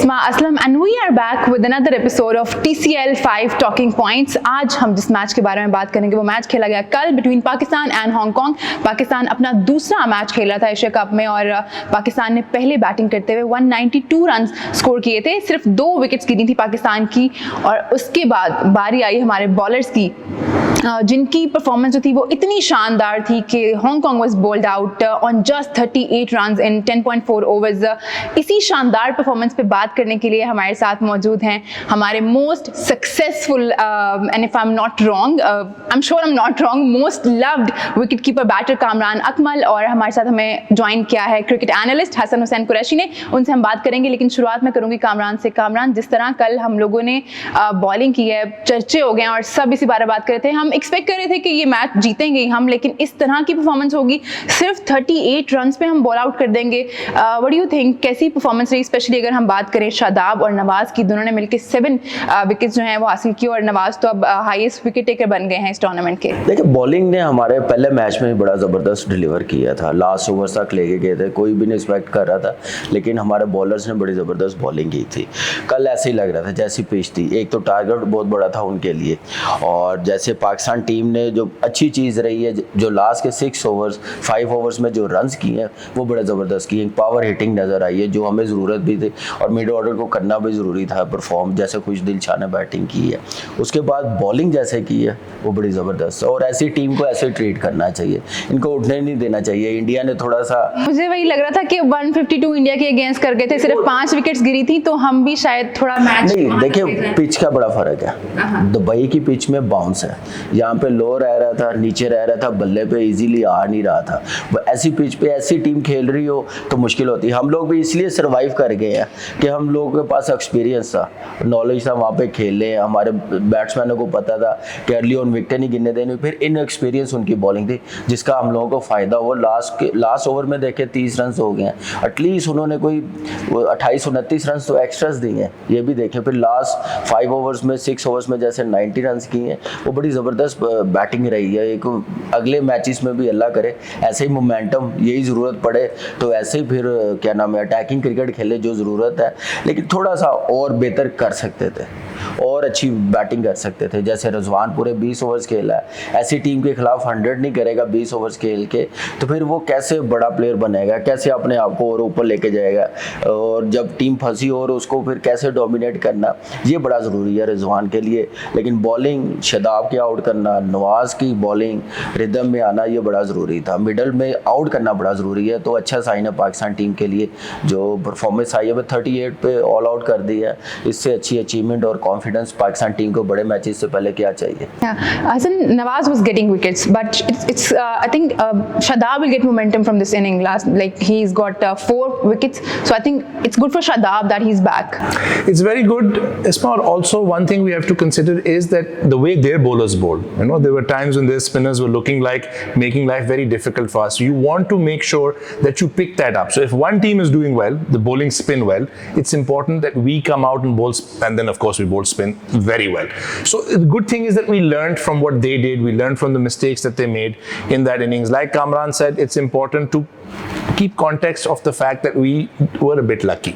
Isma Aslam and we are back with another episode of TCL 5 Talking Points. आज हम जिस match के बारे में बात करेंगे वो मैच खेला गया कल between Pakistan and Hong Kong. Pakistan अपना दूसरा मैच खेल रहा था एशिया कप में और पाकिस्तान ने पहले बैटिंग करते हुए 192 रन स्कोर किए थे। सिर्फ 2 विकेट्स गिरी थी पाकिस्तान की और उसके बाद बारी आई हमारे बॉलर्स की, जिनकी परफॉर्मेंस जो थी वो इतनी शानदार थी कि Hong Kong was bold out on just 38 runs in 10.4 overs. इसी शानदार परफॉर्मेंस पे बात करने के लिए हमारे साथ मौजूद हैं हमारे most successful and if I am not wrong, I am sure I am not wrong, most loved wicket keeper batter Kamran Akmal, और हमारे साथ हमें ज्वाइन किया है क्रिकेट एनालिस्ट हसन हुसैन कुरैशी ने। उनसे हम बात करेंगे, लेकिन शुरुआत में करूंगी कामरान से। कामरान, जिस तरह कल हम लोगों ने बॉलिंग की है, चर्चे हो गए और सब इसी बारे में बात कर रहे थे, हम एक्सपेक्ट कर रहे थे कि ये मैच जीतेंगे हम, लेकिन इस तरह की परफॉर्मेंस होगी, सिर्फ 38 रन्स पे हम बॉल आउट कर देंगे। व्हाट डू यू थिंक, कैसी परफॉर्मेंस रही, स्पेशली अगर हम बात करें शादाब और नवाज की? दोनों ने मिलकर 7 विकेट्स जो हैं वो हासिल की और नवाज तो अब हाईएस्ट विकेट टेकर बन गए हैं इस टूर्नामेंट के। देखिए, बॉलिंग ने हमारे पहले मैच में बड़ा ज़बरदस्त डिलीवर किया था, लास्ट ओवर तक लेके गए थे, कोई भी नहीं एक्सपेक्ट कर रहा था, लेकिन हमारे बॉलर्स ने बड़ी ज़बरदस्त बॉलिंग की थी। कल ऐसे ही लग रहा था जैसी पिच थी, एक तो टारगेट बहुत बड़ा था उनके लिए, और जैसे पाकिस्तान टीम ने जो अच्छी चीज़ रही है, जो लास्ट के 5 ओवर्स में जो रन्स किए हैं वो बड़ा ज़बरदस्त किए, पावर हिटिंग नज़र आई है जो हमें ज़रूरत भी थी और मिड ऑर्डर को करना भी ज़रूरी था परफॉर्म, जैसे खुशदिल शाह ने बैटिंग की है। उसके बाद बॉलिंग जैसे की है वो बड़ी ज़बरदस्त, और ऐसी टीम को ऐसे ट्रीट करना चाहिए, इनको उठने नहीं देना चाहिए। इंडिया ने थोड़ा सा, मुझे वही लग रहा था कि 152 इंडिया के अगेंस्ट कर गए थे, सिर्फ 5 विकेट्स गिरी थी, तो हम भी शायद थोड़ा मैच नहीं, देखिए पिच का बड़ा फ़र्क है। दुबई की पिच में बाउंस है, यहाँ पे लो रह रहा था, नीचे रह रहा था, बल्ले पे इजीली आ नहीं रहा था। वो ऐसी पिच पे ऐसी टीम खेल रही हो तो मुश्किल होती है। हम लोग भी इसलिए सर्वाइव कर गए हैं कि हम लोगों के पास एक्सपीरियंस था, नॉलेज था, वहाँ पे खेले, हमारे बैट्समैनों को पता था कि अर्ली ऑन विकेट नहीं गिरने देनी, फिर इन एक्सपीरियंस उनकी बॉलिंग थी जिसका हम लोगों को फ़ायदा हुआ। लास्ट ओवर में देखे 30 रन हो गए हैं, एटलीस्ट उन्होंने कोई 28-29 रन तो एक्स्ट्रास दिए हैं, ये भी देखें। फिर लास्ट 5 ओवर्स में 6 ओवर्स में जैसे 90 रन किए हैं, वो बड़ी ज़बरदस्त बैटिंग रही है। एक अगले मैचेस में भी अल्लाह करे ऐसे ही मोमेंटम, यही ज़रूरत पड़े तो ऐसे ही फिर क्या नाम है अटैकिंग क्रिकेट खेले जो ज़रूरत है, लेकिन थोड़ा सा और बेहतर कर सकते थे और अच्छी बैटिंग कर सकते थे। जैसे रिजवान पूरे 20 ओवर्स खेला है, ऐसी टीम के खिलाफ 100 नहीं करेगा 20 ओवर्स खेल के, तो फिर वो कैसे बड़ा प्लेयर बनेगा, कैसे अपने आप को और ऊपर लेके जाएगा, और जब टीम फंसी और उसको फिर कैसे डोमिनेट करना, ये बड़ा ज़रूरी है रिजवान के लिए। लेकिन बॉलिंग शादाब के आउट करना, नवाज की बॉलिंग रिदम में आना, ये बड़ा ज़रूरी था। मिडल में आउट करना बड़ा ज़रूरी है, तो अच्छा साइन है पाकिस्तान टीम के लिए जो परफॉर्मेंस आई है। वो 38 पे ऑल आउट कर दी है, इससे अच्छी अचीवमेंट और कॉन्फिडेंस पाकिस्तान टीम को बड़े मैचेस से पहले क्या चाहिए। Hasan, Nawaz was getting wickets, but it's I think Shadab will get momentum from this inning. Like he's got 4 wickets, so I think it's good for Shadab that he's back. It's very good. Isma, also one thing we have to consider is that the way their bowlers bowled. You know, there were times when their spinners were looking like making life very difficult for us. You want to make sure that you pick that up. So if one team is doing well, the bowling spin well, it's important that we come out and bowl, and then of course we bowl spin very well. So the good thing is that we learned from what they did. We learned from the mistakes that they made in that innings. Like Kamran said, it's important to keep context of the fact that we were a bit lucky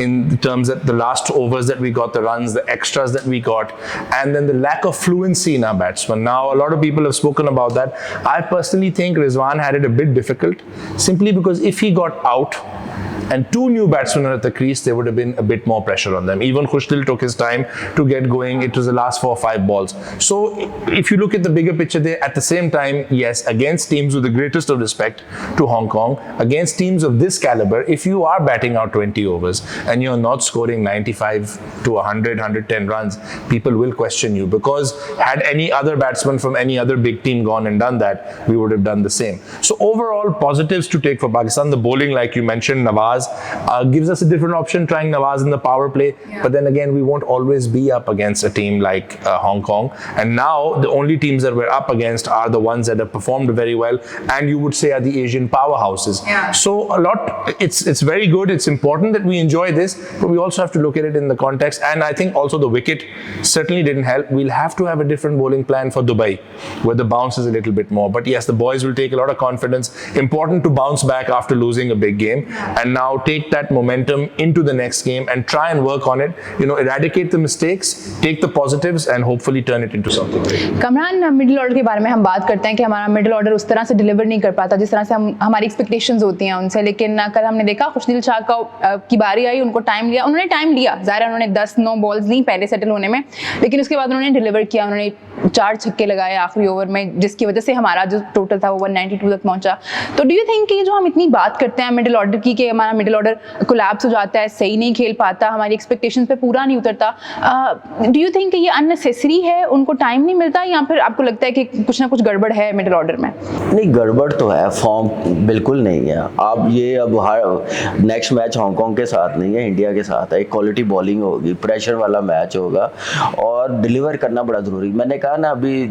in terms that the last overs that we got, the runs, the extras that we got, and then the lack of fluency in our batsmen. Now, a lot of people have spoken about that. I personally think Rizwan had it a bit difficult simply because if he got out and 2 new batsmen are at the crease, there would have been a bit more pressure on them. Even Khushdil took his time to get going. It was the last 4 or 5 balls. So if you look at the bigger picture there, at the same time, yes, against teams with the greatest of respect to Hong Kong, against teams of this caliber, if you are batting out 20 overs and you're not scoring 95 to 100, 110 runs, people will question you, because had any other batsman from any other big team gone and done that, we would have done the same. So overall, positives to take for Pakistan. The bowling, like you mentioned, Nawaz gives us a different option, trying Nawaz in the power play. Yeah. But then again, we won't always be up against a team like Hong Kong. And now the only teams that we're up against are the ones that have performed very well, and you would say are the Asian powerhouses. Yeah. So a lot, it's very good. It's important that we enjoy this, but we also have to look at it in the context. And I think also the wicket certainly didn't help. We'll have to have a different bowling plan for Dubai, where the bounce is a little bit more. But yes, the boys will take a lot of confidence. Important to bounce back after losing a big game. And now now take that momentum into the next game and try and work on it, eradicate the mistakes, take the positives and hopefully turn it into something great. Kamran, middle order के बारे में हम बात करते हैं कि हमारा middle order उस तरह से डिलीवर नहीं कर पाता जिस तरह से हमारी एक्सपेक्टेशंस होती हैं उनसे, लेकिन कल हमने देखा खुशदिल शाह की बारी आई, उनको टाइम लिया, उन्होंने टाइम लिया, ज़ाहिर है उन्होंने 10-9 बॉल्स ली पहले सेटल होने में, लेकिन उसके बाद उन्होंने डिलीवर किया, उन्होंने 4 छक्के लगाए आखिरी ओवर में, जिसकी वजह से हमारा जो टोटल था वो 192 तक पहुंचा। तो डू यू थिंक कि जो हम इतनी बात करते हैं मिडिल ऑर्डर की कि हमारा मिडिल ऑर्डर कोलैप्स हो जाता है, सही नहीं खेल पाता, हमारी एक्सपेक्टेशंस पे पूरा नहीं उतरता, डू यू थिंक कि ये अननेसेसरी है, उनको टाइम नहीं मिलता, या फिर आपको लगता है कि कुछ ना कुछ गड़बड़ है मिडिल ऑर्डर में? नहीं, गड़बड़ तो है, फॉर्म बिल्कुल नहीं है। अब ये हर नेक्स्ट मैच हांगकांग के साथ नहीं है, इंडिया के साथ है। एक क्वालिटी बॉलिंग होगी, प्रेशर वाला मैच होगा और डिलीवर करना बड़ा ज़रूरी। मैंने कहा ना अभी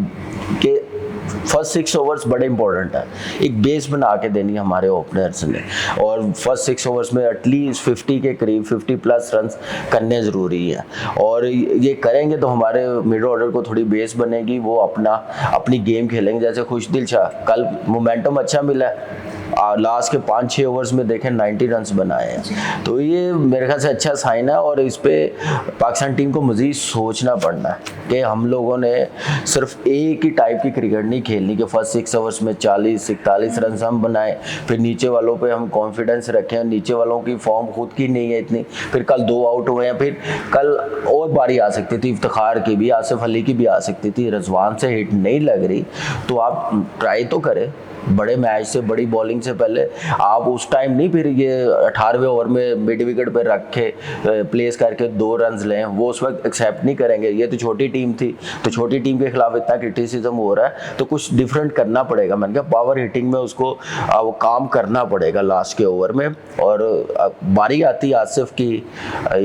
कि फर्स्ट 6 ओवर्स बड़े इंपॉर्टेंट है, एक बेस बना के देनी हमारे ओपनर्स ने, और फर्स्ट 6 ओवर्स में एटलीस्ट 50 के करीब 50+ रन करने ज़रूरी है, और ये करेंगे तो हमारे मिड ऑर्डर को थोड़ी बेस बनेगी, वो अपनी गेम खेलेंगे। जैसे खुशदिल शाह, कल मोमेंटम अच्छा मिला है, लास्ट के 5-6 ओवर्स में देखें 90 रन्स बनाए हैं, तो ये मेरे ख्याल से अच्छा साइन है। और इस पे पाकिस्तान टीम को मज़ीद सोचना पड़ना है कि हम लोगों ने सिर्फ एक ही टाइप की क्रिकेट नहीं खेलनी कि फर्स्ट 6 ओवर्स में 40-41 रन हम बनाए, फिर नीचे वालों पे हम कॉन्फिडेंस रखें, नीचे वालों की फॉर्म खुद की नहीं है इतनी, फिर कल 2 आउट हुए हैं, फिर कल और बारी आ सकती थी, इफ्तिखार की भी, आसिफ अली की भी आ सकती थी, रिजवान से हिट नहीं लग रही, तो आप ट्राई तो करें बड़े मैच से, बड़ी बॉलिंग से पहले। आप उस टाइम नहीं फिर ये 18वें ओवर में मिड विकेट पे रख के प्लेस करके 2 रन लें, वो उस वक्त एक्सेप्ट नहीं करेंगे। ये तो छोटी टीम थी, तो छोटी टीम के खिलाफ इतना क्रिटिसिज्म हो रहा है, तो कुछ डिफरेंट करना पड़ेगा। मैंने कहा पावर हिटिंग में उसको वो काम करना पड़ेगा लास्ट के ओवर में, और बारी आती आसिफ की,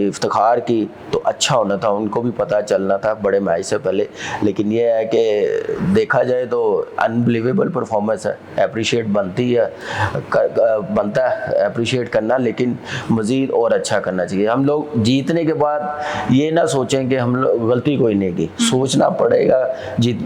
इफ्तिखार की, तो अच्छा होना था, उनको भी पता चलना था बड़े मैच से पहले। लेकिन ये है कि देखा जाए तो अनबिलीवेबल परफॉर्मेंस है, अप्रिशिएट बनता है अप्रिशिएट करना, लेकिन मज़ीद और अच्छा करना चाहिए। हम लोग जीतने के बाद ये ना सोचें कि हम लोग गलती कोई नहीं की, सोचना पड़ेगा।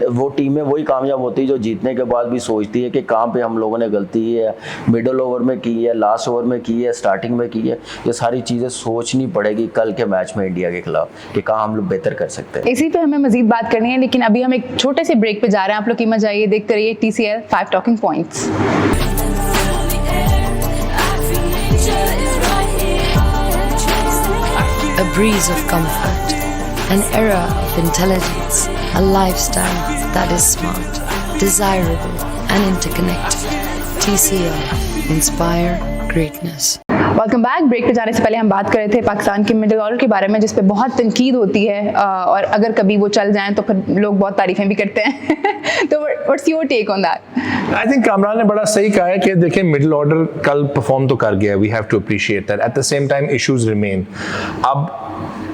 वो टीमें वही कामयाब होती है जो जीतने के बाद भी सोचती है कि कहाँ पे हम लोगों ने गलती है, मिडल ओवर में की है, लास्ट ओवर में की है, स्टार्टिंग में की है। ये सारी चीज़ें सोचनी पड़ेगी कल के मैच में इंडिया के खिलाफ कि कहाँ हम लोग बेहतर कर सकते हैं। इसी पे हमें मजीद बात करनी है, लेकिन अभी हम एक छोटे से ब्रेक पे जा रहे हैं। आप लोग कीमत जाइए, देखते रहिए TCL 5 talking points. A breeze of comfort, an era of intelligence, a lifestyle that is smart, desirable and interconnected. TCL, inspire greatness. Welcome back. Break पे जाने से पहले हम बात कर रहे थे पाकिस्तान के मिडिल ऑर्डर के बारे में, जिस पे बहुत तनकीद होती है, और अगर कभी वो चल जाएं तो फिर लोग बहुत तारीफें भी करते हैं। तो what's your take on that? I think Kamran ने बड़ा सही कहा है कि देखिए मिडिल ऑर्डर कल परफॉर्म तो कर गया, we have to appreciate that. At the same time issues remain. अब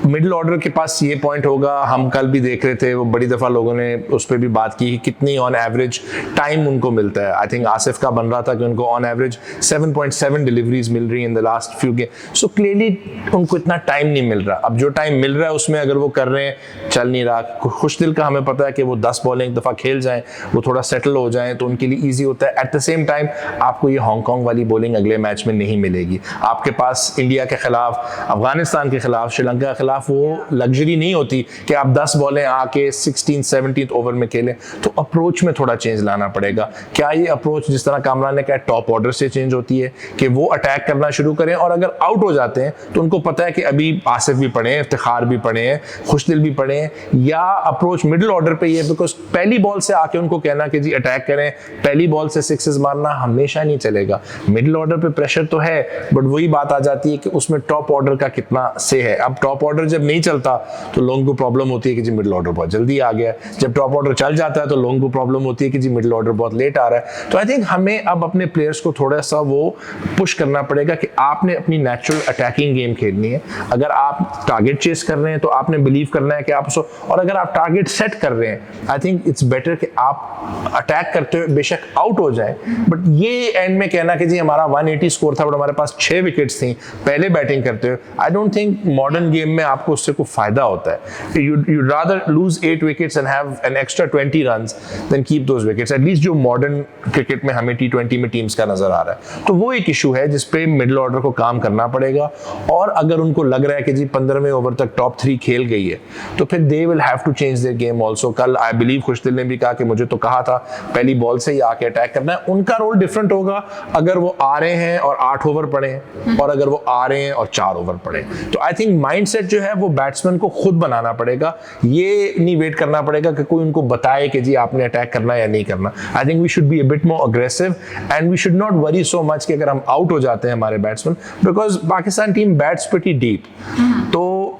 मिडिल ऑर्डर के पास ये पॉइंट होगा, हम कल भी देख रहे थे, वो बड़ी दफ़ा लोगों ने उस पर भी बात की कि कितनी ऑन एवरेज टाइम उनको मिलता है। आई थिंक आसिफ का बन रहा था कि उनको ऑन एवरेज 7.7 डिलीवरीज मिल रही है in the last few game. So clearly उनको इतना टाइम नहीं मिल रहा। अब जो टाइम मिल रहा है उसमें अगर वो कर रहे हैं, चल नहीं रहा। खुशदिल का हमें पता है कि वो 10 बॉलें एक दफ़ा खेल जाएं, वो थोड़ा सेटल हो जाएं तो उनके लिए ईजी होता है। एट द सेम टाइम आपको ये हांगकांग वाली बॉलिंग अगले मैच में नहीं मिलेगी। आपके पास इंडिया के खिलाफ, अफगानिस्तान के खिलाफ, श्रीलंका के खिलाफ वो लग्जरी नहीं होती कि आप 10 बॉलें आके 16-17 ओवर में खेलें। तो अप्रोच में थोड़ा चेंज लाना पड़ेगा। क्या ये अप्रोच जिस तरह कामरान ने कहा टॉप ऑर्डर से चेंज होती है कि वो अटैक करना शुरू करें, और अगर आउट हो जाते हैं तो उनको पता है कि अभी आसिफ भी पड़े हैं, इफ्तिखार भी पड़े हैं, खुशदिल भी पड़े हैं, या अप्रोच मिडिल ऑर्डर पे ये, बिकॉज पहली बॉल से आके उनको कहना कि जी अटैक करें, पहली बॉल से 6 मारना हमेशा नहीं चलेगा। मिडिल ऑर्डर पे प्रेशर तो है, बट वही बात आ जाती है कि उसमें टॉप ऑर्डर का कितना से है। अब टॉप ऑर्डर जब नहीं चलता तो लोगों को प्रॉब्लम होती है कि जी मिडिल ऑर्डर बहुत जल्दी आ गया। जब टॉप ऑर्डर चल जाता है तो लोगों को प्रॉब्लम होती है कि जी मिडिल ऑर्डर बहुत लेट आ रहा है। तो आई थिंक हमें अब अपने प्लेयर्स को थोड़ा सा वो पुश करना पड़ेगा कि आपने अपनी नेचुरल अटैकिंग गेम खेलनी है। अगर आप टारगेट चेस कर रहे हैं तो आपने बिलीव करना है कि आप उसको, और अगर आप टारगेट सेट कर रहे हैं, आई थिंक इट्स बेटर कि आप अटैक करते हुए बेशक आउट हो जाए, बट ये एंड में कहना कि जी हमारा 180 स्कोर था बट हमारे पास 6 विकेट्स थी पहले बैटिंग करते हुए, I don't think modern game में आपको उससे कोई फायदा होता है। you'd rather lose 8 wickets and have an extra 20 runs than keep those wickets, at least जो मॉडर्न क्रिकेट में हमें T20 में टीम्स का नजर आ रहा है। तो वो एक इशू है जिस पे मिडिल ऑर्डर को काम करना पड़ेगा, और अगर उनको लग रहा है कि जी 15वें ओवर तक टॉप 3 खेल गई है तो फिर they will have to change their game also. कल आई बिलीव खुशदिल ने भी कहा कि मुझे तो कहा था पहली बॉल से ही आके अटैक करना है। उनका रोल डिफरेंट होगा अगर वो आ रहे हैं और 8 ओवर पड़े हैं और अगर वो आ रहे हैं और 4 ओवर पड़े। तो आई थिंक माइंडसेट जो है वो बैट्समैन को खुद बनाना पड़ेगा, ये नहीं वेट करना पड़ेगा कि कोई उनको बताए कि जी आपने अटैक करना या नहीं करना। I think we should be a bit more aggressive and we should not worry so much कि अगर हम आउट हो जाते हैं हमारे batsman, because Pakistan team bats pretty deep. तो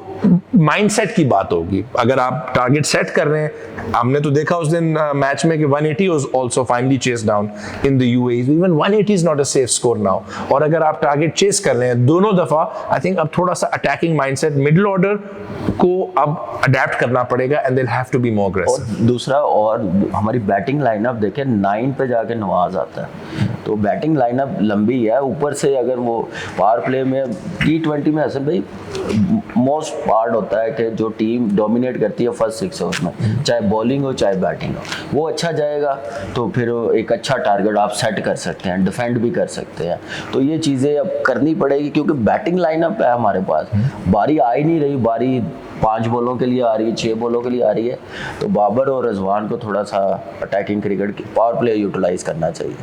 माइंडसेट की बात होगी। अगर आप टारगेट सेट कर रहे हैं, हमने तो देखा उस दिन मैच में कि 180 was also finally chess down in the UAE. Even 180 is not a safe score now. और अगर आप टारगेट चेस कर रहे हैं दोनों दफा, आई थिंक अब थोड़ा सा अटैकिंग माइंडसेट मिडिल ऑर्डर को अब अडेप्ट करना पड़ेगा and they will have to be more aggressive. और दूसरा, और हमारी बैटिंग लाइनअप देखें, 9 पे जाके नवाज आता है, तो बैटिंग लाइनअप लंबी है। ऊपर से अगर वो पावर प्ले में T20 में हसन भाई मोस्ट पार्ट होता है कि जो टीम डोमिनेट करती है फर्स्ट 6 ओवर में, चाहे बॉलिंग हो चाहे बैटिंग हो, वो अच्छा जाएगा तो फिर एक अच्छा टारगेट आप सेट कर सकते हैं, डिफेंड भी कर सकते हैं। तो ये चीज़ें अब करनी पड़ेगी क्योंकि बैटिंग लाइनअप है हमारे पास, बारी आ ही नहीं रही, बारी 5 बॉलों के लिए आ रही है, 6 बॉलों के लिए आ रही है। तो बाबर और रिजवान को थोड़ा सा अटैकिंग क्रिकेट की पावर प्ले यूटिलाइज करना चाहिए।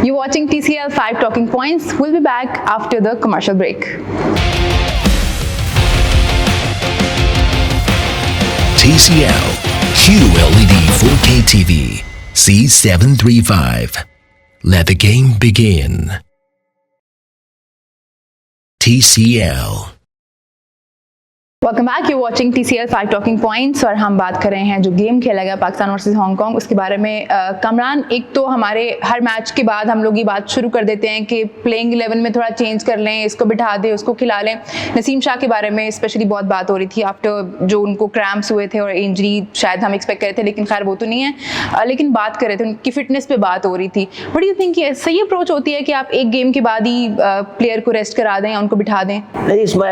You're watching TCL 5 Talking Points. We'll be back after the commercial break. TCL QLED 4K TV C735. Let the game begin. TCL. Welcome back, you watching TCL 5 talking points. और हम बात कर रहे हैं जो game खेला गया पाकिस्तान वर्सेस हांगकांग, उसके बारे में। कमरान, एक तो हमारे हर मैच के बाद हम लोग ये बात शुरू कर देते हैं कि प्लेइंग 11 में थोड़ा चेंज कर लें, इसको बिठा दें, उसको खिला लें। नसीम शाह के बारे में स्पेशली बहुत बात हो रही थी आफ्टर जो उनको क्रैम्प्स हुए थे और इंजरी शायद हम एक्सपेक्ट करे थे, लेकिन खैर वो तो नहीं है। लेकिन बात कर रहे थे उनकी फिटनेस पे बात हो रही थी। व्हाट डू यू थिंक, ये सही अप्रोच होती है कि आप एक गेम के बाद ही प्लेयर को रेस्ट करा दें या उनको बिठा दें? नहीं, इसमें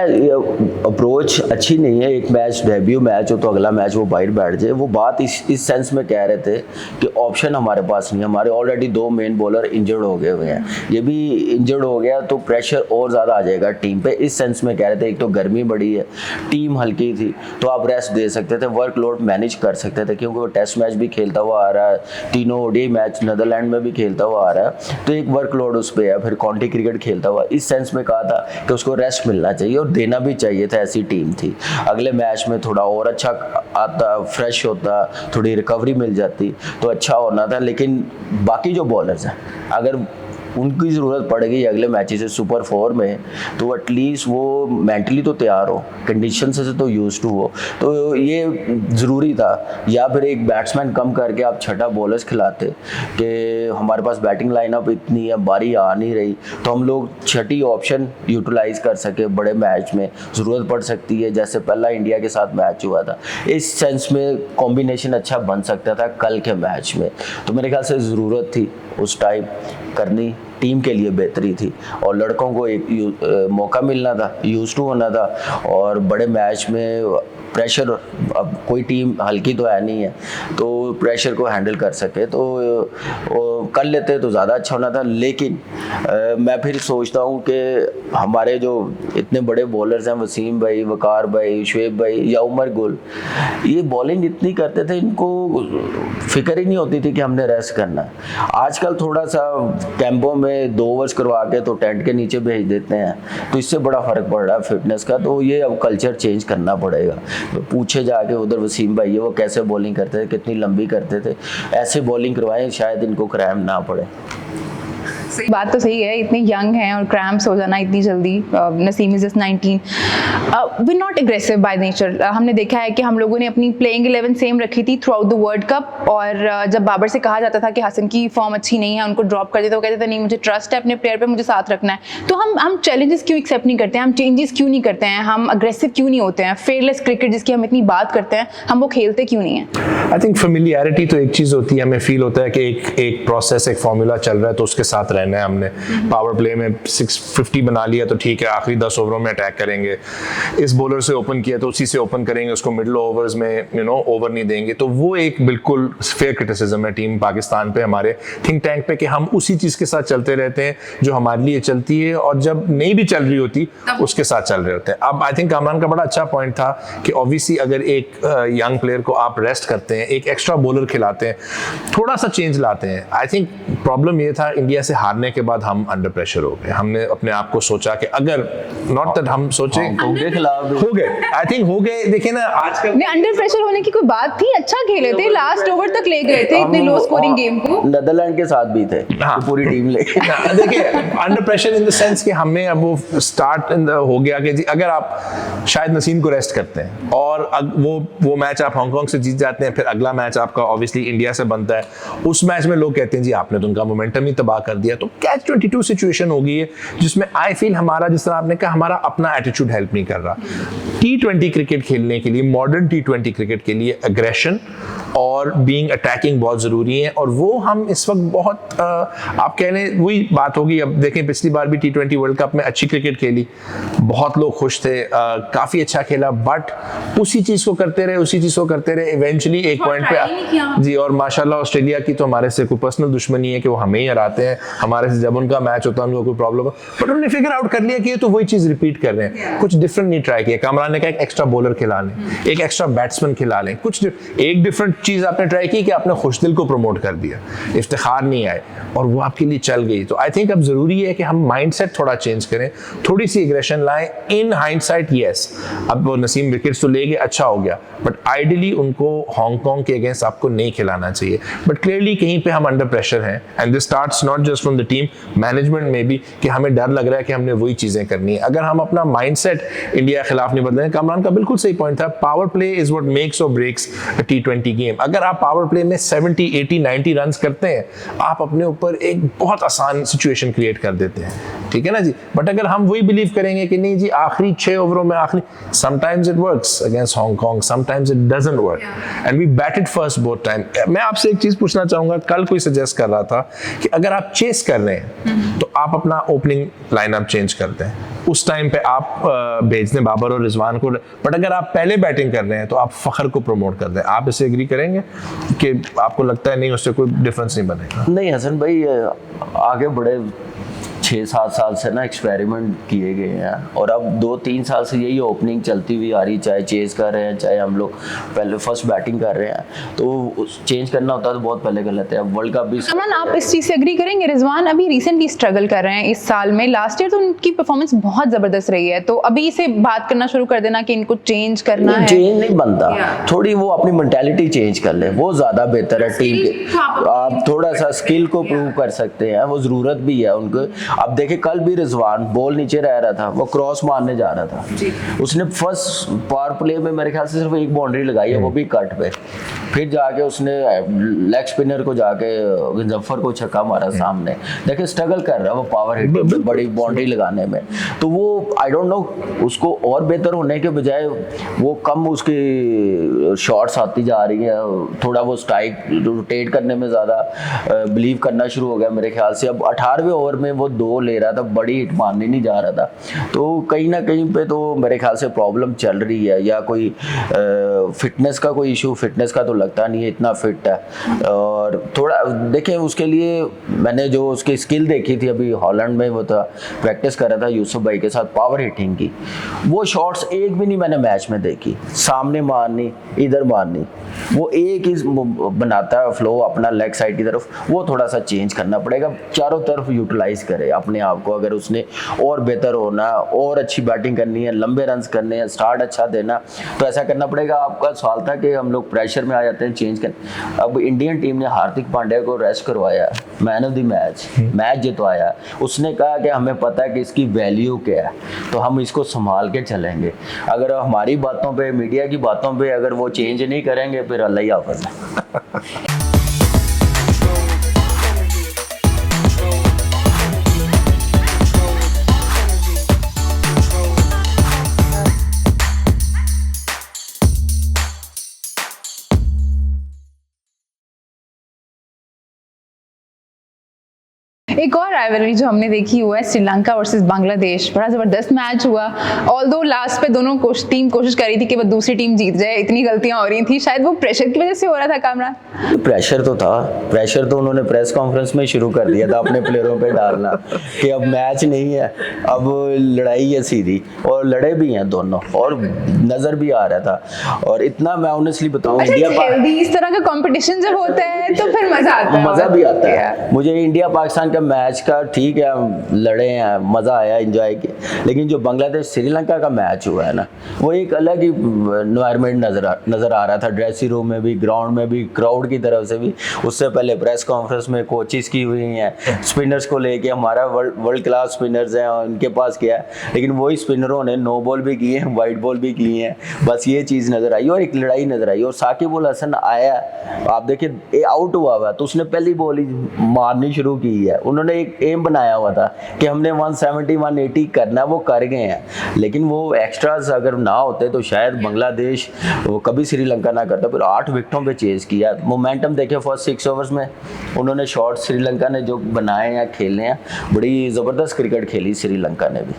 अप्रोच अच्छी नहीं है। एक मैच डेब्यू मैच हो तो अगला मैच वो बाहर बैठ जाए। वो बात इस सेंस में कह रहे थे कि ऑप्शन हमारे पास नहीं है, हमारे ऑलरेडी 2 मेन बॉलर इंजर्ड हो गए हुए हैं, ये भी इंजर्ड हो गया तो प्रेशर और ज़्यादा आ जाएगा टीम पे। इस सेंस में कह रहे थे, एक तो गर्मी बड़ी है, टीम हल्की थी, तो आप रेस्ट दे सकते थे, वर्कलोड मैनेज कर सकते थे, क्योंकि वो टेस्ट मैच भी खेलता हुआ आ रहा है, 3 ओडीआई मैच नीदरलैंड में भी खेलता हुआ आ रहा है, तो एक वर्कलोड उस पर है। फिर काउंटी क्रिकेट खेलता हुआ, इस सेंस में कहा था कि उसको रेस्ट मिलना चाहिए और देना भी चाहिए था, ऐसी टीम थी। अगले मैच में थोड़ा और अच्छा आता, फ्रेश होता, थोड़ी रिकवरी मिल जाती तो अच्छा होना था। लेकिन बाकी जो बॉलर्स हैं, अगर उनकी ज़रूरत पड़ेगी अगले मैचेस से सुपर 4 में, तो एटलीस्ट वो मेंटली तो तैयार हो, कंडीशन से तो यूज टू हो, तो ये ज़रूरी था। या फिर एक बैट्समैन कम करके आप छठा बॉलर्स खिलाते कि हमारे पास बैटिंग लाइनअप इतनी है, बारी आ नहीं रही, तो हम लोग छठी ऑप्शन यूटिलाइज कर सके। बड़े मैच में ज़रूरत पड़ सकती है, जैसे पहला इंडिया के साथ मैच हुआ था, इस सेंस में कॉम्बिनेशन अच्छा बन सकता था कल के मैच में। तो मेरे ख्याल से ज़रूरत थी उस टाइम करनी, टीम के लिए बेहतरी थी और लड़कों को एक मौका मिलना था, यूज टू होना था। और बड़े मैच में प्रेशर, अब कोई टीम हल्की तो है नहीं है, तो प्रेशर को हैंडल कर सके तो कर लेते तो ज़्यादा अच्छा होना था। लेकिन मैं फिर सोचता हूँ कि हमारे जो इतने बड़े बॉलर्स हैं, वसीम भाई, वकार भाई, शुएब भाई या उमर गुल, ये बॉलिंग इतनी करते थे, इनको फिक्र ही नहीं होती थी कि हमने रेस्ट करना है। आजकल थोड़ा सा कैंपों में 2 ओवर्स करवा के तो टेंट के नीचे भेज देते हैं, तो इससे बड़ा फ़र्क पड़ रहा है फिटनेस का। तो ये अब कल्चर चेंज करना पड़ेगा। तो पूछे जाके उधर वसीम भाई वो कैसे बॉलिंग करते थे, कितनी लंबी करते थे, ऐसे बॉलिंग करवाएं शायद इनको क्रैम्प ना पड़े। सही बात तो सही है, इतने यंग हैं और क्रैम्प्स हो जाना इतनी जल्दी। Naseem is just 19। We not aggressive by nature. हमने देखा है कि हम लोगों ने अपनी प्लेइंग 11 सेम रखी थी through out the world cup, और जब बाबर से कहा जाता था कि हसन की फॉर्म अच्छी नहीं है, उनको ड्रॉप कर देते, वो कहते थे नहीं मुझे ट्रस्ट है अपने प्लेयर पे, मुझे साथ रखना है। तो हम चैलेंजेस क्यों एक्सेप्ट नहीं करते हैं, हम चेंजेस क्यों नहीं करते हैं, हम अग्रेसिव क्यों नहीं होते हैं? फेयरलेस क्रिकेट जिसकी हम इतनी बात करते हैं, हम वो खेलते क्यों नहीं है? आई थिंक फेमिलियरिटी तो एक चीज़ होती है, हमें फील होता है कि एक प्रोसेस, एक फॉर्मूला चल रहा है तो उसके साथ रहना है हमने, पावर प्ले में 650 बना लिया तो ठीक है, आखिरी 10 ओवरों में अटैक करेंगे, इस बॉलर से ओपन किया तो उसी से ओपन करेंगे, उसको मिडिल ओवर्स में ओवर नहीं देंगे। तो वो एक बिल्कुल फेयर क्रिटिसिज्म है टीम पाकिस्तान पे, हमारे थिंक टैंक पे, कि हम उसी चीज़ के साथ चलते रहते हैं जो हमारे लिए चलती है, और जब नहीं भी चल रही होती उसके साथ चल रहे होते हैं। अब आई थिंक कामरान का बड़ा अच्छा पॉइंट था कि ऑब्वियसली अगर एक यंग प्लेयर को आप रेस्ट करते हैं, एक एक्स्ट्रा बॉलर खिलाते हैं, थोड़ा सा चेंज लाते हैं। आई थिंक प्रॉब्लम ये था, इंडिया से हारने के बाद हम अंडर प्रेशर हो गए। हमने अपने आप को सोचा कि अगर नॉट दैट हम सोचे हो गए, आई थिंक हो गए। देखिए ना आजकल नहीं, अंडर प्रेशर होने की कोई बात थी, अच्छा खेले थे, लास्ट ओवर तक ले गए थे इतने लो स्कोरिंग गेम को। नेदरलैंड के साथ भी थे, हाँ। तो पूरी टीम ले देखिए under pressure in the sense कि हमें अब वो स्टार्ट हो गया कि जी अगर आप शायद नसीम को रेस्ट करते हैं और वो मैच आप हांगकांग से जीत जाते हैं, फिर अगला मैच आपका ऑब्वियसली इंडिया से बनता है, उस मैच में लोग कहते हैं जी आपने तो उनका मोमेंटम ही तबाह कर दिया। तो कैच 22 सिचुएशन हो गई है जिसमें आई फील हमारा, जिस तरह आपने कहा, हमारा अपना एटीट्यूड हेल्प नहीं कर रहा। T20 क्रिकेट खेलने के लिए, मॉडर्न T20 क्रिकेट के लिए एग्रेशन और बीइंग अटैकिंग बहुत ज़रूरी है, और वो हम इस वक्त बहुत आप कह लें वही बात होगी। अब देखें पिछली बार भी T20 वर्ल्ड कप में अच्छी क्रिकेट खेली, बहुत लोग खुश थे, काफ़ी अच्छा खेला, बट उसी चीज़ को करते रहे इवेंचुअली एक पॉइंट पे जी। और माशाल्लाह ऑस्ट्रेलिया की तो हमारे से कोई पर्सनल दुश्मनी है कि वो हमें ही हराते हैं, हमारे से जब उनका मैच होता है उनको कोई प्रॉब्लम हो, बट उन्होंने फिगर आउट कर लिया कि ये तो वही चीज़ रिपीट कर रहे हैं, कुछ डिफरेंट नहीं ट्राई किया। कामरान ने कहा एक एक्स्ट्रा बॉलर खिला लें, एक एक्स्ट्रा बैट्समैन खिला लें, कुछ एक डिफरेंट चीज़ आपने ट्राई की कि आपने खुशदिल को प्रमोट कर दिया, इफ्तिखार नहीं आए, और वो आपके लिए चल गई। तो आई थिंक अब ज़रूरी है कि हम माइंडसेट थोड़ा चेंज करें, थोड़ी सी एग्रेशन लाएं। इन हाइंडसाइट यस, अब वो नसीम विकेट्स तो ले गए, अच्छा हो गया, बट आइडियली उनको हांगकांग के अगेंस्ट आपको नहीं खिलाना चाहिए। बट क्लियरली कहीं पे हम अंडर प्रेशर हैं, and this starts not just from the team management में भी, कि हमें डर लग रहा है कि हमने वही चीज़ें करनी है। अगर हम अपना माइंडसेट इंडिया के खिलाफ नहीं बदलें, कामरान का बिल्कुल सही पॉइंट था, power play is what makes और ब्रेक्स अ T20 गेम। अगर आप पावर प्ले में 70, 80, 90 रन करते हैं, आप अपने ऊपर एक बहुत आसान सिचुएशन क्रिएट कर देते हैं, ठीक है ना जी। बट अगर हम वही बिलीव करेंगे कि नहीं जी आखिरी 6 ओवरों में आखिरी, sometimes it works against Hong Kong, sometimes it doesn't work, and we batted first both time. मैं आपसे एक चीज पूछना चाहूंगा, कल कोई सजेस्ट कर रहा था कि अगर आप चेस कर रहे हैं तो आप अपना ओपनिंग लाइनअप चेंज करते हैं, उस टाइम पे आप भेज दें बाबर और रिजवान को, बट अगर आप पहले बैटिंग कर रहे हैं तो आप फखर को प्रमोट कर दें। आप इसे एग्री करेंगे कि आपको लगता है नहीं उससे कोई डिफरेंस नहीं बनेगा? नहीं हसन भाई, आगे बड़े 6-7 साल से ना एक्सपेरिमेंट किए गए हैं, और अब 2-3 साल से यही ओपनिंग चलती हुई आ रही, चाहे चेज कर रहे हैं, चाहे हम लोग पहले फर्स्ट बैटिंग कर रहे हैं, तो चेंज करना होता है तो बहुत पहले कर लेते हैं। अब वर्ल्ड कप भी अमन, आप इस चीज़ से एग्री करेंगे? रिजवान अभी रिसेंटली स्ट्रगल कर रहे हैं इस साल में, लास्ट ईयर तो उनकी परफॉर्मेंस बहुत ज़बरदस्त रही है, तो अभी इसे बात करना शुरू कर देना कि इनको चेंज करना है। चेंज नहीं बनता, थोड़ी वो अपनी मेंटालिटी चेंज कर ले, वो ज़्यादा बेहतर है टीम के। आप थोड़ा सा स्किल को प्रूव कर सकते हैं, वो ज़रूरत भी है उनको। अब देखिए कल भी रिजवान बॉल नीचे रह रहा था, वो क्रॉस मारने जा रहा था, उसने फर्स्ट पावर प्ले में मेरे ख्याल से सिर्फ एक बाउंड्री लगाई है, वो भी कट पे, फिर जाके उसने लेग स्पिनर को जाके मुजफ्फर को छक्का मारा सामने। देखिए स्ट्रगल कर रहा है वो पावर हिट बड़ी बाउंड्री लगाने में, तो वो आई डोंट नो, उसको और बेहतर होने के बजाय वो कम उसकी शॉट्स आती जा रही है, थोड़ा वो स्ट्राइक रोटेट करने में ज़्यादा बिलीव करना शुरू हो गया मेरे ख्याल से। अब 18वें ओवर में वो 2 ले रहा था, बड़ी हिट मारने नहीं जा रहा था, तो कहीं ना कहीं पे तो मेरे ख्याल से प्रॉब्लम चल रही है, या कोई फिटनेस का कोई इशू। फिटनेस का तो लगता नहीं है इतना फिट है, और थोड़ा देखें उसके लिए मैंने जो उसकी स्किल देखी थी अभी हॉलैंड में, वो था प्रैक्टिस कर रहा था यूसुफ भाई के साथ पावर हिटिंग की, वो शॉट्स एक भी नहीं मैंने मैच में देखी, सामने मारनी इधर मारनी, वो एक ही बनाता है फ्लो अपना लेग साइड की तरफ, वो थोड़ा सा चेंज करना पड़ेगा, चारों तरफ यूटिलाइज करे अपने आप को। अगर उसने और बेहतर होना, और अच्छी बैटिंग करनी है, लंबे रन्स करने हैं, स्टार्ट अच्छा देना, तो ऐसा करना पड़ेगा। आपका सवाल था कि हम लोग प्रेशर में आ जाते हैं चेंज करने। अब इंडियन टीम ने हार्दिक पांड्या को रेस्ट करवाया, मैन ऑफ द मैच जितवाया, उसने कहा कि हमें पता है कि इसकी वैल्यू क्या है, तो हम इसको संभाल के चलेंगे। अगर हमारी बातों पे, मीडिया की बातों पे अगर वो चेंज नहीं करेंगे, फिर अल्लाह ही हाफ़िज़ है। एक और राइवलरी जो हमने देखी हुआ है श्रीलंका वर्सेस बांग्लादेश, बड़ा जबरदस्त मैच हुआ। ऑल्दो लास्ट पे दोनों टीम कोशिश कर रही थी कि वो दूसरी टीम जीत जाए, इतनी गलतियां हो रही थी, शायद वो प्रेशर की वजह से हो रहा था। कामरान, प्रेशर तो था, प्रेशर तो उन्होंने प्रेस कॉन्फ्रेंस में शुरू कर दिया था अपने प्लेयरों पे डालना कि अब मैच नहीं है, अब लड़ाई है सीधी, और लड़े भी हैं दोनों और नजर भी आ रहा था। और इतना मैं ऑनेस्टली बताऊं, इस तरह का कंपटीशन जब होता है तो फिर मजा आता है, मजा भी आता है। मुझे इंडिया पाकिस्तान का मैच का ठीक है, हम लड़े हैं, मजा आया, एंजॉय किया, लेकिन जो बांग्लादेश श्रीलंका का मैच हुआ है ना, वो एक अलग ही एनवायरनमेंट नजर आ रहा था, ड्रेसिंग रूम में भी, ग्राउंड में भी, क्राउड की तरफ से भी। उससे पहले प्रेस कॉन्फ्रेंस में कोचेस की हुई हैं स्पिनर्स को लेके, हमारा वर्ल्ड क्लास स्पिनर्स हैं, उनके पास क्या है, लेकिन वही स्पिनरों ने नो बॉल भी किए हैं, वाइट बॉल भी किए हैं, बस ये चीज़ नजर आई और एक लड़ाई नजर आई। और साकिब उल हसन आया, आप देखिए आउट हुआ हुआ तो उसने पहली बॉल ही मारनी शुरू की है। उन्होंने एक एम बनाया हुआ था कि हमने 170 180 करना, वो कर गए हैं, लेकिन वो एक्स्ट्राज अगर ना होते तो शायद बांग्लादेश वो कभी श्रीलंका ना करता। फिर 8 विकेटों पे चेज किया, मोमेंटम देखे फर्स्ट 6 ओवर्स में उन्होंने शॉट श्रीलंका ने जो बनाए हैं, खेले हैं, बड़ी ज़बरदस्त क्रिकेट खेली श्रीलंका ने भी।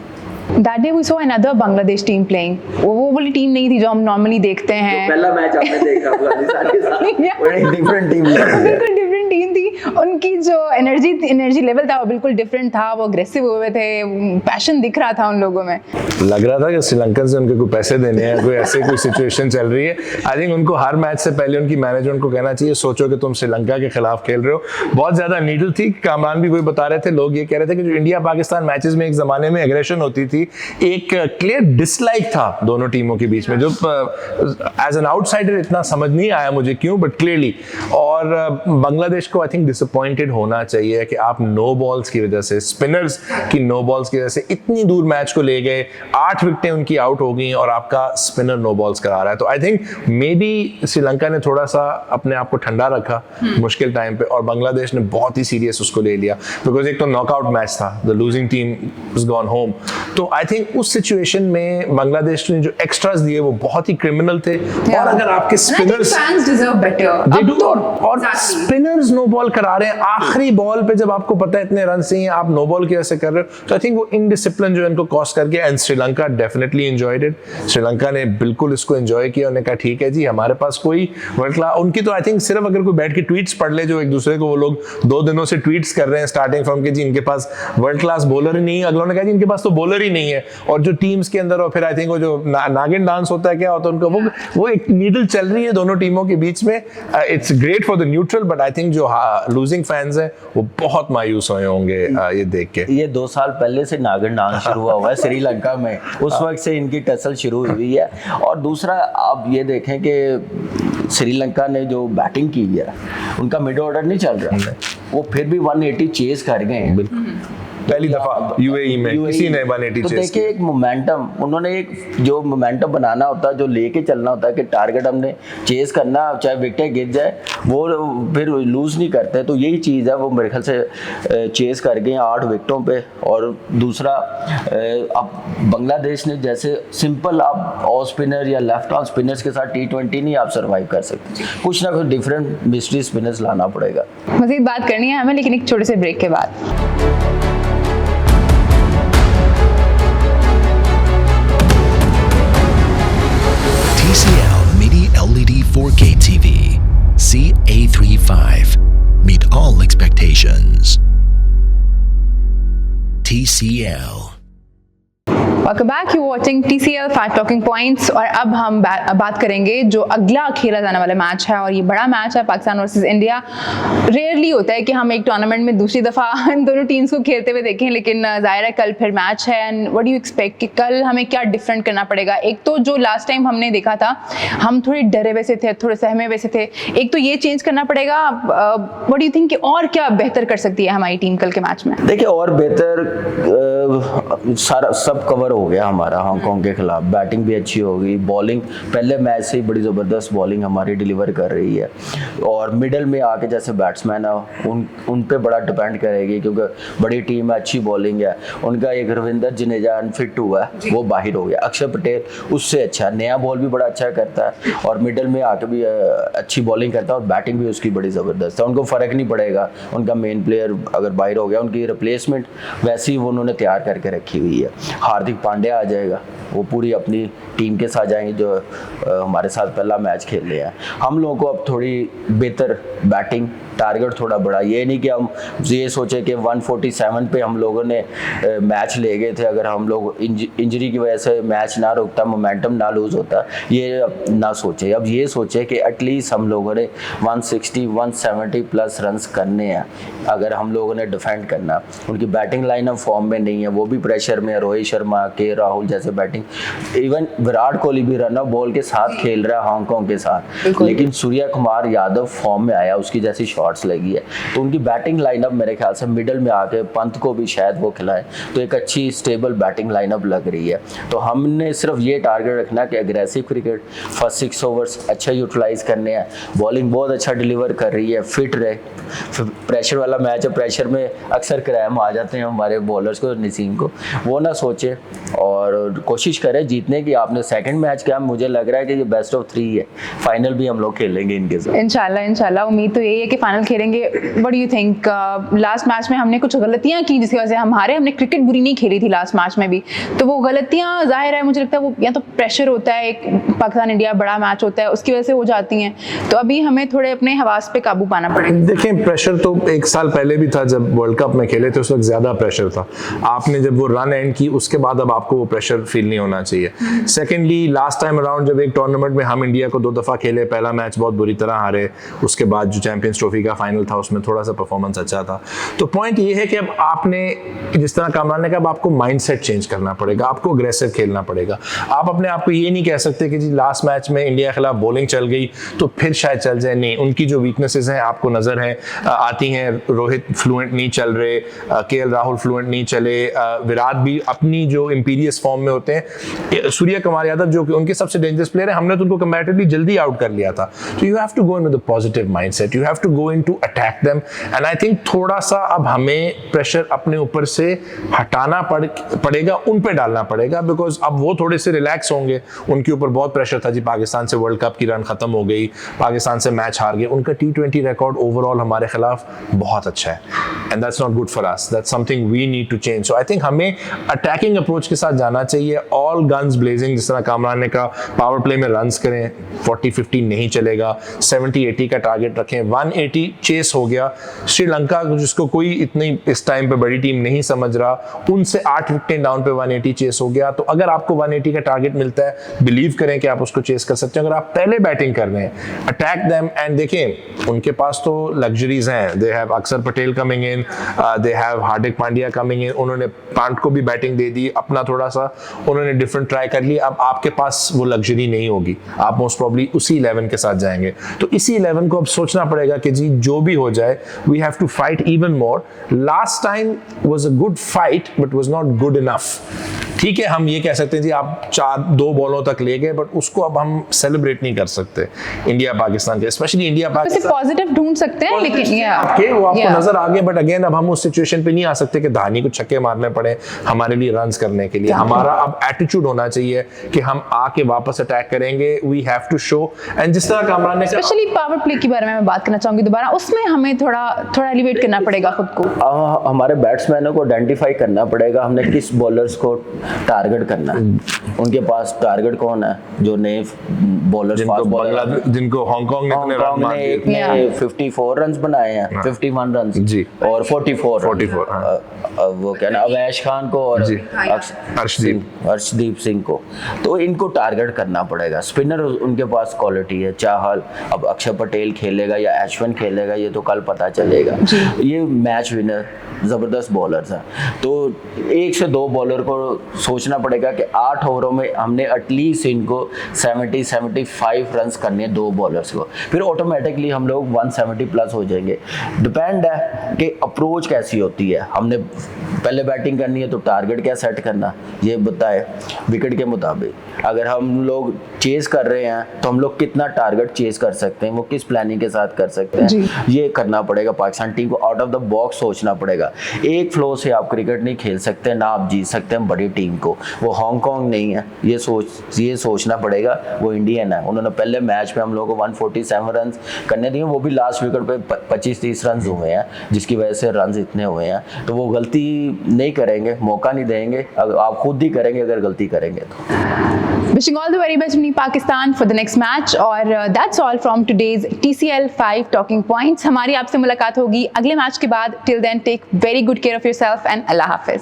That day we saw another Bangladesh team playing. वो वाली टीम नहीं थी जो हम नॉर्मली देखते हैं। पहला मैच आपने देखा अफगानिस्तान के साथ, वो एक डिफरेंट टीम लगी है। बिल्कुल डिफरेंट टीम थी, उनकी जो एनर्जी लेवल था वो बिल्कुल डिफरेंट था, वो अग्रेसिव हुए थे, पैशन दिख रहा था उन लोगों में। लग रहा था कि श्रीलंकन से उनके कोई पैसे देने हैं, कोई ऐसे कोई सिचुएशन चल रही है। आई थिंक उनको हर मैच से पहले उनकी मैनेजमेंट को कहना चाहिए, सोचो कि तुम श्रीलंका के खिलाफ खेल रहे हो। बहुत ज्यादा नीडल थी। कामरान भी वही बता रहे थे, लोग ये कह रहे थे कि जो इंडिया पाकिस्तान मैचेस में एक जमाने में एग्रेशन होती थी, एक क्लियर डिसलाइक था दोनों टीमों के बीच में, जो एज एन आउटसाइडर इतना समझ नहीं आया मुझे क्यों, बट क्लियरली। और बांग्लादेश को आई थिंक डिसअपॉइंटेड होना चाहिए कि आप नो बॉल्स की वजह से, स्पिनर्स की नो बॉल्स की वजह से इतनी दूर मैच को ले गए, 8 विकेटें उनकी आउट हो गई और आपका स्पिनर नो बॉल्स करा रहा है। तो I think may be Sri Lanka ने थोड़ा सा अपने आप को ठंडा रखा मुश्किल टाइम पे, और बांग्लादेश ने बहुत ही सीरियस उसको ले लिया, बिकॉज एक तो नॉकआउट मैच था, the losing team is gone home. तो आई थिंक उस सिचुएशन में बांग्लादेश ने जो एक्स्ट्रास दिए वो बहुत ही क्रिमिनल थे। और अगर आपके स्पिनर्स और स्पिनर्स नो बॉल करा रहे हैं आखिरी बॉल पे, जब आपको पता है इतने रन चाहिए, आप नो बॉल की वजह से कर रहे हो, तो आई थिंक वो इनडिसिप्लिन जो इनको कॉस्ट कर गया। And Sri Lanka definitely enjoyed it, Sri Lanka ने बिल्कुल इसको एंजॉय किया। उन्होंने कहा ठीक है जी, हमारे पास कोई वर्ल्ड क्लास, उनकी तो आई थिंक सिर्फ अगर कोई बैठ के ट्वीट्स पढ़ ले, जो एक दूसरे को वो लोग 2 दिनों से ट्वीट्स कर रहे हैं स्टार्टिंग फ्रॉम के जी इनके पास वर्ल्ड क्लास बॉलर ही नहीं है, अगलों ने कहा जी इनके पास तो बॉलर ही नहीं है। और जो टीम्स के अंदर, और फिर आई थिंक वो जो नागिन डांस होता है, क्या होता है उनका, वो एक नीडल चल रही है दोनों टीमों के बीच में। It's great for the neutral, but I think जो लूजिंग फैंस हैं वो बहुत मायूस हुए होंगे ये देख के। ये 2 साल पहले से नागिन डांस शुरू हुआ है श्रीलंका में, उस वक्त से इनकी टसल शुरू हुई है। और दूसरा आप ये देखें कि श्रीलंका ने जो बैटिंग की है, उनका मिड ऑर्डर नहीं चल रहा है, वो फिर भी 180 चेज कर गए हैं। पहली दफा यूएई में किसी ने 180 तो देखिए एक मोमेंटम, उन्होंने एक जो मोमेंटम बनाना होता है, जो लेके चलना होता है कि टारगेट हमने चेज करना, चाहे विकेट गिर जाए, वो फिर लूज नहीं करते। तो यही चीज़ है, वो मेरे ख्याल से चेज कर गए 8 विकेटों पे। और दूसरा अब बांग्लादेश ने जैसे सिंपल आप ऑफ स्पिनर या लेफ्ट आर्म स्पिनर्स के साथ T20 नहीं आप सर्वाइव कर सकते, कुछ ना कुछ डिफरेंट मिस्ट्री स्पिनर्स लाना पड़ेगा। मज़ीद बात करनी है हमें, लेकिन एक छोटे से ब्रेक के बाद। TCL Mini LED 4K TV. CA35. Meet all expectations. TCL. Welcome back. You're watching TCL 5 Talking Points और अब हम बात करेंगे जो अगला खेला जाने वाला मैच है, और ये बड़ा मैच है पाकिस्तान वर्सेस इंडिया। रेयरली होता है कि हम एक टूर्नामेंट में दूसरी दफ़ा इन दोनों टीम्स को खेलते हुए देखें, लेकिन ज़ाहिर है कल फिर मैच है। And what do you expect कि कल हमें क्या डिफरेंट करना पड़ेगा? एक तो जो लास्ट टाइम हमने देखा था, हम थोड़े डरे वैसे थे, थोड़े सहमे वैसे थे, एक तो ये चेंज करना पड़ेगा। व्हाट डू यू थिंक कि और क्या बेहतर कर सकती है हमारी टीम कल के मैच में? देखिए और बेहतर सारा सब कवर हो गया हमारा हांगकांग के खिलाफ। बैटिंग भी अच्छी हो गई, बॉलिंग पहले मैच से ही बड़ी ज़बरदस्त बॉलिंग हमारी डिलीवर कर रही है, और मिडल में आके जैसे बैट्समैन है उन पे बड़ा डिपेंड करेगी, क्योंकि बड़ी टीम है, अच्छी बॉलिंग है। उनका एक रविंदर जडेजा अनफिट हुआ है, वो बाहर हो गया। अक्षर पटेल उससे अच्छा, नया बॉल भी बड़ा अच्छा करता है और मिडल में आके भी अच्छी बॉलिंग करता है, और बैटिंग भी उसकी बड़ी ज़बरदस्त है। उनको फ़र्क नहीं पड़ेगा उनका मेन प्लेयर अगर बाहर हो गया, उनकी रिप्लेसमेंट वैसी वो उन्होंने तैयार करके रखी हुई है। हार्दिक पांड्या आ जाएगा, वो पूरी अपनी टीम के साथ जाएंगे जो हमारे साथ पहला मैच खेल रहे हैं। हम लोगों को अब थोड़ी बेहतर बैटिंग, टारगेट थोड़ा बड़ा, ये नहीं कि हम ये सोचे कि 147 पे हम लोगों ने मैच ले गए थे, अगर हम लोग इंजरी की वजह से मैच ना रुकता, मोमेंटम ना लूज़ होता, ये ना सोचे। अब ये सोचे कि एटलीस्ट हम लोगों ने 160 170 प्लस रन्स करने हैं अगर हम लोगों ने डिफेंड करना। उनकी बैटिंग लाइनअप फॉर्म में नहीं है, वो भी प्रेशर में है। रोहित शर्मा, के राहुल जैसे बैटिंग, इवन विराट कोहली भी रन बॉल के साथ खेल रहा है हांगकांग के साथ, लेकिन सूर्य कुमार यादव फॉर्म में आया, उसकी जैसी शॉट्स लगी है। तो उनकी बैटिंग लाइनअप मेरे ख्याल से मिडल में आके पंत को भी शायद वो खिलाए, तो एक अच्छी स्टेबल बैटिंग लाइनअप लग रही है। तो हमने सिर्फ ये टारगेट रखना कि एग्रेसिव क्रिकेट, फर्स्ट 6 ओवर्स अच्छा यूटिलाइज करने हैं, बॉलिंग बहुत अच्छा डिलीवर कर रही है, फिट रहे। प्रेशर वाला मैच है, प्रेशर में अक्सर क्रैम आ जाते हैं हमारे बॉलर्स को, नसीम को, वो ना सोचे और कोशिश करें जीतने की। आपने सेकंड मैच किया, मुझे लग रहा है कि ये बेस्ट ऑफ 3 है, फाइनल भी हम लोग खेलेंगे इनके साथ इंशाल्लाह। उम्मीद तो यही है कि फाइनल खेलेंगे। What do you think? Last match में हमने कुछ गलतियां की जिसकी वजह से हमने क्रिकेट बुरी नहीं खेली थी लास्ट मैच में भी, तो वो गलतियां जाहिर है मुझे लगता है वो या तो प्रेशर होता है, एक पाकिस्तान इंडिया बड़ा मैच होता है, उसकी वजह से हो जाती हैं। तो अभी हमें थोड़े अपने हवास पे काबू पाना पड़ेगा। देखें, प्रेशर तो 1 साल पहले भी था जब वर्ल्ड कप में खेले थे, उस वक्त ज्यादा प्रेशर था। आपने जब वो रन एंड की उसके बाद अब आपको वो प्रेशर फील नहीं होना चाहिए। सेकेंडली, लास्ट टाइम अराउंड जब एक टूर्नामेंट में हम इंडिया को 2 दफा खेले, पहला मैच बहुत बुरी तरह हारे, उसके बाद जो चैंपियंस ट्रॉफी का फाइनल था उसमें थोड़ा सा परफॉर्मेंस अच्छा था। तो पॉइंट ये है कि अब आपने, जिस तरह कामरान ने कहा, अब आपको माइंडसेट चेंज करना पड़ेगा, आपको अग्रेसिव खेलना पड़ेगा। आप अपने आप को ये नहीं कह सकते कि जी लास्ट मैच में इंडिया के खिलाफ बॉलिंग चल गई तो फिर शायद चल जाए। नहीं, उनकी जो वीकनेसेस हैं आपको नजर है आती हैं। रोहित फ्लुएंट नहीं चल रहे, केएल राहुल फ्लुएंट नहीं चले, विराट भी अपनी जो इंपीरियस फॉर्म में होते हैं, सूर्य कुमार यादव जो कि उनके सबसे डेंजरस प्लेयर है, हमने तो उनको कंपैरेटिवली जल्दी आउट कर लिया था। तो you have to go in with a positive mindset, you have to go in to attack them, and I think थोड़ा सा अब हमें प्रेशर अपने ऊपर से हटाना पड़ेगा, उन पे डालना पड़ेगा, बिकॉज अब वो थोड़े से रिलैक्स होंगे। उनके ऊपर बहुत प्रेशर था जी, पाकिस्तान से वर्ल्ड कप की रन खत्म हो गई, पाकिस्तान से मैच हार गए, उनका T20 रिकॉर्ड ओवरऑल हमारे खिलाफ बहुत अच्छा है, and that's not good for us, that's something we need to change. So I think हमें अटैकिंग अप्रोच के साथ जाना चाहिए, ऑल गन्स ब्लेजिंग, जिस तरह कामरान ने कहा, पावर प्ले में रन्स करें, 40-50 नहीं चलेगा, 70-80 का टारगेट रखें। 180 चेस हो गया, श्रीलंका जिसको कोई इतनी इस टाइम पे बड़ी टीम नहीं समझ रहा, उनसे 8 विकेट डाउन पे 180 चेस हो गया। तो अगर आपको 180 का टारगेट मिलता है, बिलीव करें कि आप उसको चेस कर सकते हैं। अगर आप पहले बैटिंग कर रहे हैं, अटैक देम, एंड देखें उनके पास तो लग्जरीज हैं, दे हैव अक्षर Patel coming in, they have Hardik Pandya coming in, उन्होंने पांट को भी बैटिंग दे दी, अपना थोड़ा सा उन्होंने डिफरेंट ट्राई कर लिया। अब आपके पास वो लग्जरी नहीं होगी, आप मोस्ट प्रॉब्ली उसी 11 के साथ जाएंगे। तो इसी 11 को अब सोचना पड़ेगा कि जी जो भी हो जाए, we have to fight even more. Last time was a good fight but was not good enough. ठीक है, हम ये कह सकते हैं जी आप 2 बॉलों तक ले गए, बट उसको अब हम सेलिब्रेट नहीं कर सकते इंडिया पाकिस्तान के, स्पेशली इंडिया पाकिस्तान। पॉजिटिव ढूंढ सकते हैं, लेकिन वो आपको नजर आ गए, बट अगेन अब हम उस सिचुएशन पे नहीं आ सकते कि धानी को छक्के मारने पड़े हमारे लिए रन्स करने के लिए। हमारा अब एटीट्यूड होना चाहिए कि हम आके वापस अटैक करेंगे, we have to show. And जिस तरह कामरान ने स्पेशली पावर प्ले के बारे में मैं बात करना चाहूंगी दोबारा, उसमें हमें थोड़ा एलिवेट करना पड़ेगा खुद को। हमारे बैट्समैनों को आइडेंटिफाई करना पड़ेगा, हमने किस बॉलर्स को टारगेट करना है। उनके पास टारगेट कौन है, जो नए बॉलर्स, जिनको हांगकांग ने एक ने 54 रन्स बनाए हैं, 51 रन्स जी, और 44 वो क्या ना, अवैश खान को और अर्शदीप सिंह को, तो इनको टारगेट करना पड़ेगा। स्पिनर उनके पास क्वालिटी है, चाहल, अब अक्षर पटेल खेलेगा या अश्विन खेलेगा ये तो कल पता चलेगा। ये मैच विनर जबरदस्त बॉलर्स हैं, तो 1 से 2 बॉलर को सोचना पड़ेगा कि 8 ओवरों में हमने एटलीस्ट इनको 70-75 रन करने हैं 2 बॉलर्स को, फिर ऑटोमेटिकली हम लोग 170 प्लस हो जाएंगे। डिपेंड है कि अप्रोच कैसी होती है, हमने पहले बैटिंग करनी है तो टारगेट क्या सेट करना ये बताए विकेट के मुताबिक। अगर हम लोग चेस कर रहे हैं तो हम लोग कितना टारगेट चेस कर सकते हैं, वो किस प्लानिंग के साथ कर सकते हैं, ये करना पड़ेगा। पाकिस्तान टीम को आउट ऑफ द बॉक्स सोचना पड़ेगा। एक फ्लो से आप क्रिकेट नहीं खेल सकते, ना आप जीत सकते हैं बड़ी टीम को। वो हांगकांग नहीं है, ये सोचना पड़ेगा। वो इंडियन है, उन्होंने पहले मैच में हम लोगों को 147 रन करने दिए, वो भी लास्ट विकेट पे 25-30 रन हुए हैं, जिसकी वजह से रन इतने हुए हैं। तो वो गलती नहीं करेंगे, मौका नहीं देंगे, आप खुद ही करेंगे अगर गलती करेंगे तो। Wishing all the very best to Pakistan for the next match और that's all from today's TCL 5 Talking Points। हमारी आपसे मुलाकात होगी अगले मैच के बाद। Till then, take very good care of yourself and Allah Hafiz।